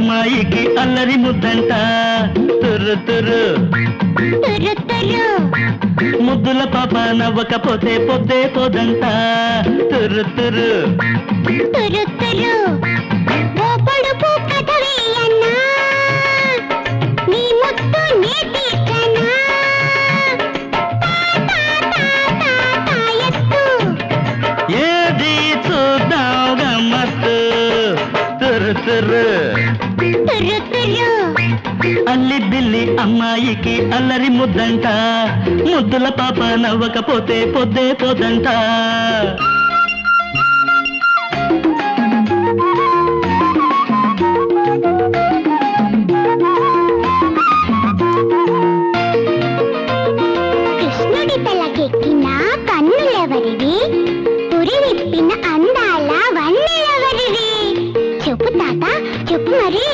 అమ్మాయికి అల్లరి ముద్దంట తుర్రు తుర్రు తుర్రు తుర్రు ముద్దుల పాప నవ్వకపోతే పొద్దే పోదంట తుర్రు తుర్రు తుర్రు తుర్రు ఓ పొడుపు కథ వేయన్నా నీ ముద్దు నే తీర్చనా ఏది చూద్దాం గమ్మత్తు తుర్రు తుర్రు తుర్రు తుర్రు అల్లి బిల్లి అమ్మాయికి అల్లరి ముద్దంట ముద్దుల పాప నవ్వకపోతే పొద్దే పోదంట కృష్ణుడి తలకెక్కిన కన్నులెవరివి పురి విప్పిన అందాల వన్నెలెవరివి చెప్పు తాత చెప్పు మరి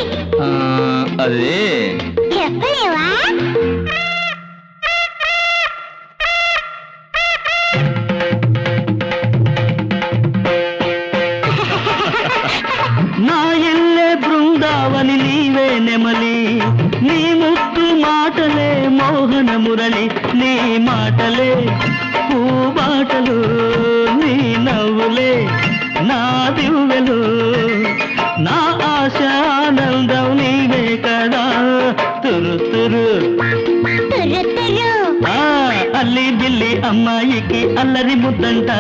అదే చెప్పలేవా నా ఎల్లే బృందావని నీవే నెమలి నీ ముద్దు మాటలే మోహన మురళి నీ మాటలే పూబాటలు నీ నవ్వులే నా దివ్వెలు నా ఆశ ఆనందం నీవే కదా తురు తురు తుర్రు తుర్రు అల్లి బిల్లి అమ్మాయికి అల్లరి ముద్దంట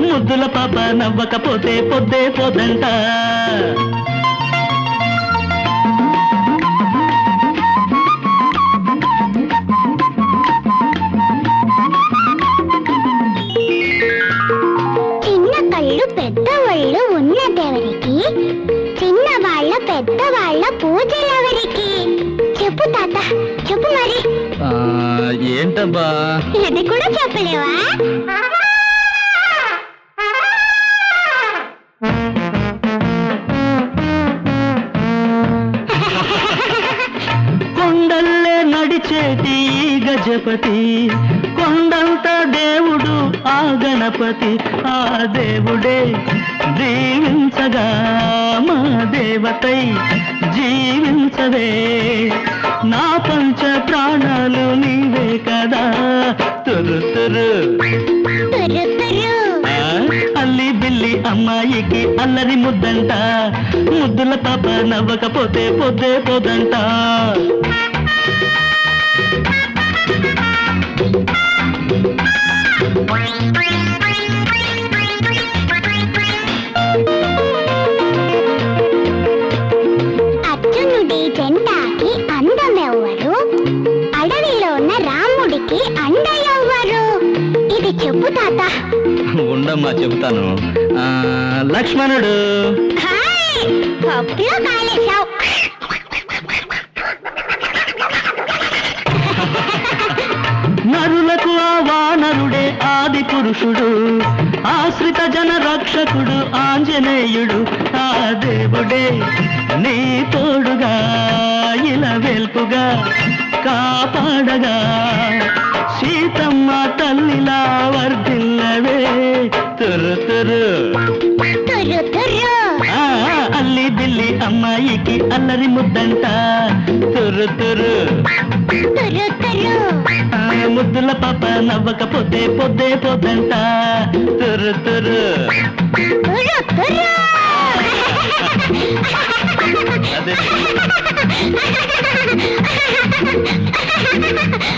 ముద్దుల పాప నవ్వకపోతే పొద్దే పోదంట చిన్న కళ్ళు పెద్దవాళ్ళు ఉన్నదెవరికి చిన్నవాళ్ళ పెద్దవాళ్ళ పూజలెవరికి చెప్పు తాత చెప్పు మరి ఏంటబ్బా ఇది కూడా చెప్పలేవా కొండల్లే నడిచేటి ఈ గజపతి కొండంత దేవుడు ఆ గణపతి ఆ దేవుడే దీవించగా మా దేవతై జీవించవే నా పంచ ప్రాణాలు నీవే కదా తురు తురు తుర్రు తుర్రు అల్లి బిల్లి అమ్మాయికి అల్లరి ముద్దంట ముద్దుల పాప నవ్వకపోతే పొద్దే పోదంట అర్జునుడి జెండాకి అందమెవ్వరు అడవిలో ఉన్న రాముడికి అండ ఎవ్వరు ఇది చెప్పు తాత ఉండమ్మా చెబుతాను లక్ష్మణుడు హాయ్ పప్పులో కాలేశావు నరులకు ఆ వానరుడే ఆది పురుషుడు ఆశ్రిత జన రక్షకుడు ఆంజనేయుడు ఆ దేవుడే నీ తోడుగా ఇలా వెల్పుగా కాపాడగా సీతమ్మ తల్లిలా వర్ధిల్లవే తురు తురు తుర్రు తుర్రు అల్లి బిల్లి అమ్మాయికి అల్లరి ముద్దంట తురు తురు తుర్రు తుర్రు ముద్దుల పాప నవ్వకపోతే పొద్దే పోదంట తురు తురు తుర్రు తుర్రు అదే